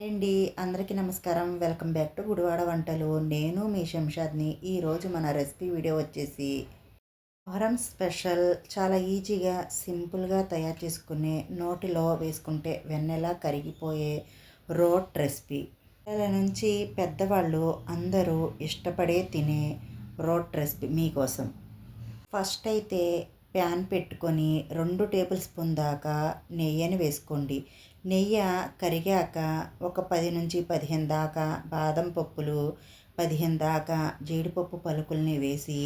అండి, అందరికీ నమస్కారం. వెల్కమ్ బ్యాక్ టు గుడివాడ వంటలు. నేను మీ శంషాద్ని. ఈరోజు మన రెసిపీ వీడియో వచ్చేసి మొహరం స్పెషల్, చాలా ఈజీగా సింపుల్గా తయారు చేసుకునే, నోటిలో వేసుకుంటే వెన్నెలా కరిగిపోయే రోట్ రెసిపీ. పిల్లల నుంచి పెద్దవాళ్ళు అందరూ ఇష్టపడే తినే రోట్ రెసిపీ మీకోసం. ఫస్ట్ అయితే ప్యాన్ పెట్టుకొని 2 టేబుల్ స్పూన్ దాకా నెయ్యిని వేసుకోండి. నెయ్యి కరిగాక ఒక 10 నుంచి 15 దాకా బాదం పప్పులు, 15 దాకా జీడిపప్పు పలుకుల్ని వేసి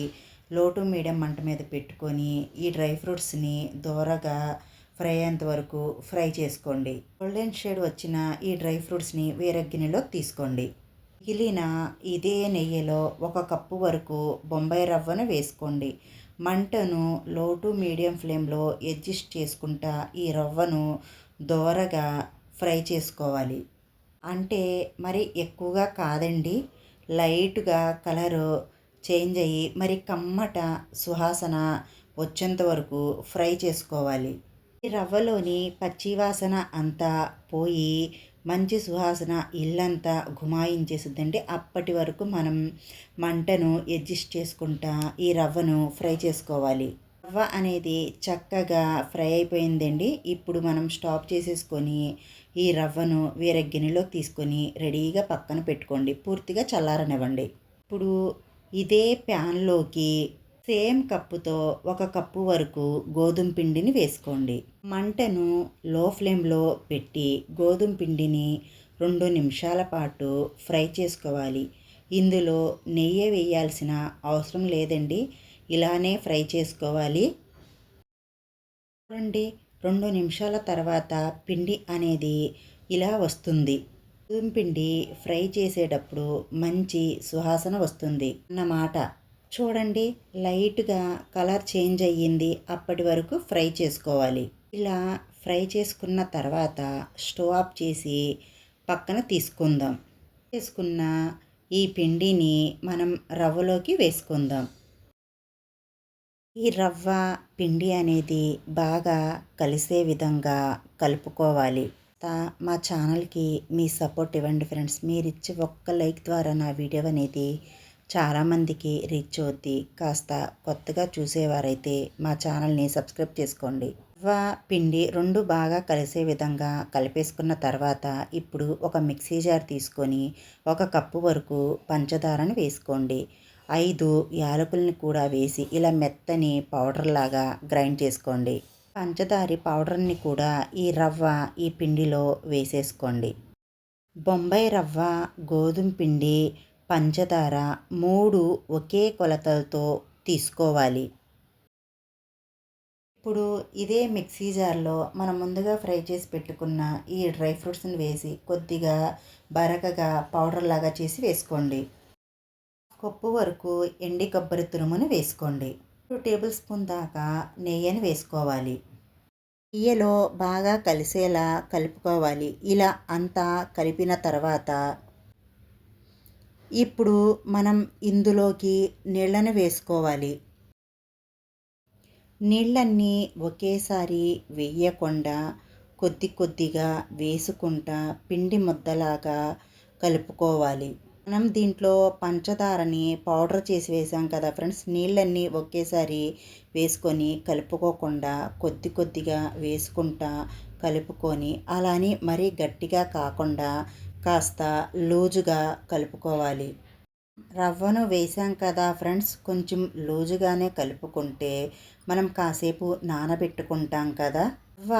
లో టు మీడియం మంట మీద పెట్టుకొని ఈ డ్రై ఫ్రూట్స్ని దోరగా ఫ్రై అయ్యేంత వరకు ఫ్రై చేసుకోండి. గోల్డెన్ షేడ్ వచ్చిన ఈ డ్రై ఫ్రూట్స్ని వేరే గిన్నెలో తీసుకోండి. మిగిలిన ఇదే నెయ్యిలో 1 కప్పు వరకు బొంబాయి రవ్వను వేసుకోండి. మంటను లో టు మీడియం ఫ్లేమ్లో అడ్జస్ట్ చేసుకుంటా ఈ రవ్వను దోరగా ఫ్రై చేసుకోవాలి. అంటే మరి ఎక్కువగా కాదండి, లైట్గా కలరు చేంజ్ అయ్యి మరి కమ్మట సువాసన వచ్చేంత వరకు ఫ్రై చేసుకోవాలి. ఈ రవ్వలోని పచ్చివాసన అంతా పోయి మంచి సువాసన ఇల్లంతా గుమాయించేసిద్దండి. అప్పటి వరకు మనం మంటను అడ్జస్ట్ చేసుకుంటా ఈ రవ్వను ఫ్రై చేసుకోవాలి. రవ్వ అనేది చక్కగా ఫ్రై అయిపోయిందండి. ఇప్పుడు మనం స్టాప్ చేసేసుకొని ఈ రవ్వను వేరే గిన్నెలోకి తీసుకొని రెడీగా పక్కన పెట్టుకోండి. పూర్తిగా చల్లారనివ్వండి. ఇప్పుడు ఇదే ప్యాన్లోకి సేమ్ కప్పుతో 1 కప్పు వరకు గోధుమ పిండిని వేసుకోండి. మంటను లో ఫ్లేమ్లో పెట్టి గోధుమ పిండిని 2 నిమిషాల పాటు ఫ్రై చేసుకోవాలి. ఇందులో నెయ్యి వేయాల్సిన అవసరం లేదండి, ఇలానే ఫ్రై చేసుకోవాలి. చూడండి, 2 నిమిషాల తర్వాత పిండి అనేది ఇలా వస్తుంది. గోధుమ పిండి ఫ్రై చేసేటప్పుడు మంచి సువాసన వస్తుంది అన్నమాట. చూడండి, లైట్గా కలర్ చేంజ్ అయ్యింది. అప్పటి వరకు ఫ్రై చేసుకోవాలి. ఇలా ఫ్రై చేసుకున్న తర్వాత స్టవ్ ఆఫ్ చేసి పక్కన తీసుకుందాం. చేసుకున్న ఈ పిండిని మనం రవ్వలోకి వేసుకుందాం. ఈ రవ్వ పిండి అనేది బాగా కలిసే విధంగా కలుపుకోవాలి. మా ఛానల్కి మీ సపోర్ట్ ఇవ్వండి ఫ్రెండ్స్. మీరు ఇచ్చే ఒక్క లైక్ ద్వారా నా వీడియో అనేది చాలామందికి రీచ్ అవుద్ది. కాస్త కొత్తగా చూసేవారైతే మా ఛానల్ని సబ్స్క్రైబ్ చేసుకోండి. రవ్వ పిండి 2 బాగా కలిసే విధంగా కలిపేసుకున్న తర్వాత ఇప్పుడు ఒక మిక్సీ జార్ తీసుకొని 1 కప్పు వరకు పంచదారను వేసుకోండి. 5 యాలకుల్ని కూడా వేసి ఇలా మెత్తని పౌడర్ లాగా గ్రైండ్ చేసుకోండి. పంచదార పౌడర్ని కూడా ఈ పిండిలో వేసేసుకోండి. బొంబాయి రవ్వ, గోధుమ పిండి, పంచదార 3 ఒకే కొలతలతో తీసుకోవాలి. ఇప్పుడు ఇదే మిక్సీ జార్లో మనం ముందుగా ఫ్రై చేసి పెట్టుకున్న ఈ డ్రై ఫ్రూట్స్ని వేసి కొద్దిగా బరకగా పౌడర్ లాగా చేసి వేసుకోండి. కప్పు వరకు ఎండి కొబ్బరి తురుమును వేసుకోండి. 2 టేబుల్ స్పూన్ దాకా నెయ్యిని వేసుకోవాలి. నెయ్యిలో బాగా కలిసేలా కలుపుకోవాలి. ఇలా అంతా కలిపిన తర్వాత ఇప్పుడు మనం ఇందులోకి నీళ్ళని వేసుకోవాలి. నీళ్ళన్నీ ఒకేసారి వేయకుండా కొద్ది కొద్దిగా వేసుకుంటా పిండి ముద్దలాగా కలుపుకోవాలి. మనం దీంట్లో పంచదారని పౌడర్ చేసి వేసాం కదా ఫ్రెండ్స్. నీళ్ళన్నీ ఒకేసారి వేసుకొని కలుపుకోకుండా కొద్ది కొద్దిగా వేసుకుంటా కలుపుకొని, అలానే మరీ గట్టిగా కాకుండా కాస్త లూజుగా కలుపుకోవాలి. రవ్వను వేసాం కదా ఫ్రెండ్స్, కొంచెం లూజుగానే కలుపుకుంటే మనం కాసేపు నానబెట్టుకుంటాం కదా, రవ్వ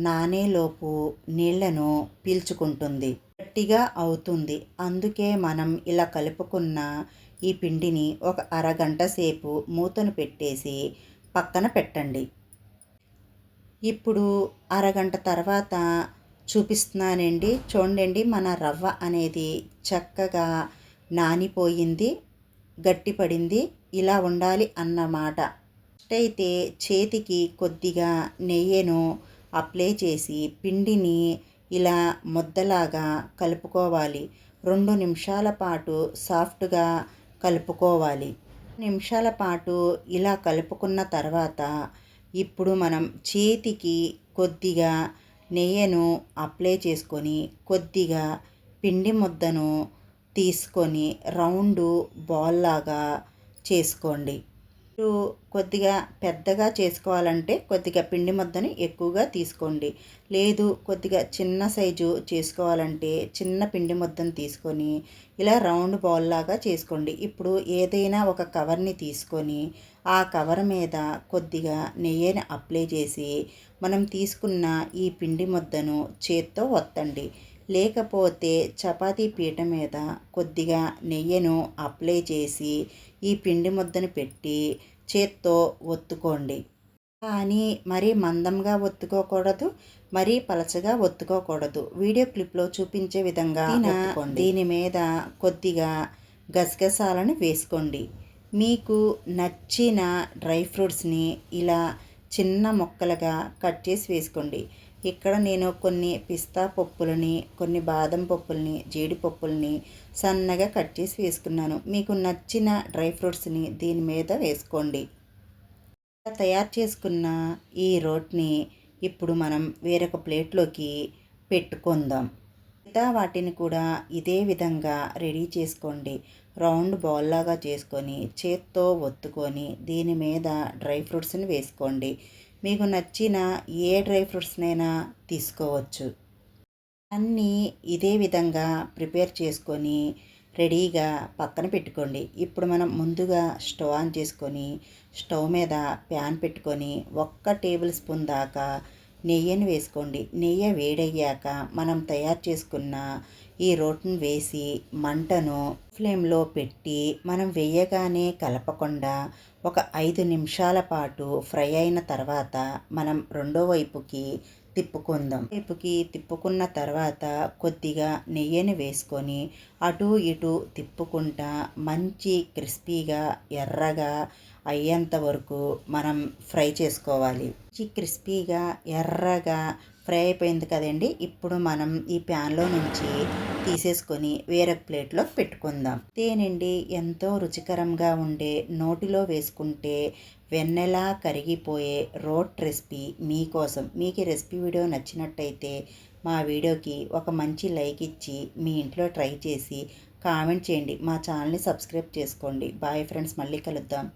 నానేలోపు నీళ్లను పీల్చుకుంటుంది, గట్టిగా అవుతుంది. అందుకే మనం ఇలా కలుపుకున్న ఈ పిండిని ఒక అరగంట సేపు మూతను పెట్టేసి పక్కన పెట్టండి. ఇప్పుడు అరగంట తర్వాత చూపిస్తున్నానండి. చూడండి, మన రవ్వ అనేది చక్కగా నానిపోయింది, గట్టిపడింది. ఇలా ఉండాలి అన్నమాట. అయితే చేతికి కొద్దిగా నెయ్యిను అప్లై చేసి పిండిని ఇలా ముద్దలాగా కలుపుకోవాలి. 2 నిమిషాల పాటు సాఫ్ట్గా కలుపుకోవాలి. నిమిషాల పాటు ఇలా కలుపుకున్న తర్వాత ఇప్పుడు మనం చేతికి కొద్దిగా నెయ్యిను అప్లై చేసుకొని కొద్దిగా పిండి ముద్దను తీసుకొని రౌండ్ బాల్ లాగా చేసుకోండి. మీరు కొద్దిగా పెద్దగా చేసుకోవాలంటే కొద్దిగా పిండి ముద్దని ఎక్కువగా తీసుకోండి. లేదు కొద్దిగా చిన్న సైజు చేసుకోవాలంటే చిన్న పిండి ముద్దను తీసుకొని ఇలా రౌండ్ బాల్ లాగా చేసుకోండి. ఇప్పుడు ఏదైనా ఒక కవర్ని తీసుకొని ఆ కవర్ మీద కొద్దిగా నెయ్యిని అప్లై చేసి మనం తీసుకున్న ఈ పిండి ముద్దను చేత్తో ఒత్తండి. లేకపోతే చపాతీ పీట మీద కొద్దిగా నెయ్యిను అప్లై చేసి ఈ పిండి ముద్దను పెట్టి చేత్తో ఒత్తుకోండి. కానీ మరీ మందంగా ఒత్తుకోకూడదు, మరీ పలచగా ఒత్తుకోకూడదు. వీడియో క్లిప్లో చూపించే విధంగా ఒత్తుకోండి. దీని మీద కొద్దిగా గసగసాలను వేసుకోండి. మీకు నచ్చిన డ్రై ఫ్రూట్స్ని ఇలా చిన్న ముక్కలుగా కట్ చేసి వేసుకోండి. ఇక్కడ నేను కొన్ని పిస్తా పప్పులని, కొన్ని బాదం పప్పుల్ని, జీడిపప్పుల్ని సన్నగా కట్ చేసి వేసుకున్నాను. మీకు నచ్చిన డ్రై ఫ్రూట్స్ని దీని మీద వేసుకోండి. తయారు చేసుకున్న ఈ రోట్ని ఇప్పుడు మనం వేరొక ప్లేట్లోకి పెట్టుకుందాం. మిగతా వాటిని కూడా ఇదే విధంగా రెడీ చేసుకోండి. రౌండ్ బాల్ లాగా చేసుకొని చేత్తో ఒత్తుకొని దీని మీద డ్రై ఫ్రూట్స్ని వేసుకోండి. మీకు నచ్చిన ఏ డ్రై ఫ్రూట్స్నైనా తీసుకోవచ్చు. అన్నీ ఇదే విధంగా ప్రిపేర్ చేసుకొని రెడీగా పక్కన పెట్టుకోండి. ఇప్పుడు మనం ముందుగా స్టవ్ ఆన్ చేసుకొని స్టవ్ మీద ప్యాన్ పెట్టుకొని 1 టేబుల్ స్పూన్ దాకా నెయ్యిని వేసుకోండి. నెయ్యి వేడయ్యాక మనం తయారు చేసుకున్న ఈ రోటిని వేసి మంటను ఫ్లేమ్లో పెట్టి మనం వేయగానే కలపకుండా ఒక 5 నిమిషాల పాటు ఫ్రై అయిన తర్వాత మనం రెండో వైపుకి తిప్పుకుందాం. వైపుకి తిప్పుకున్న తర్వాత కొద్దిగా నెయ్యిని వేసుకొని అటు ఇటు తిప్పుకుంటా మంచి క్రిస్పీగా ఎర్రగా అయ్యేంత వరకు మనం ఫ్రై చేసుకోవాలి. మంచి క్రిస్పీగా ఎర్రగా ఫ్రై అయిపోయింది కదండి. ఇప్పుడు మనం ఈ ప్యాన్లో నుంచి తీసేసుకొని వేరొక ప్లేట్లోకి పెట్టుకుందాం. తేనండి ఎంతో రుచికరంగా ఉండే నోటిలో వేసుకుంటే వెన్నెలా కరిగిపోయే రోట్ రెసిపీ మీకోసం. మీకు ఈ రెసిపీ వీడియో నచ్చినట్టయితే మా వీడియోకి ఒక మంచి లైక్ ఇచ్చి మీ ఇంట్లో ట్రై చేసి కామెంట్ చేయండి. మా ఛానల్ని సబ్స్క్రైబ్ చేసుకోండి. బాయ్ ఫ్రెండ్స్, మళ్ళీ కలుద్దాం.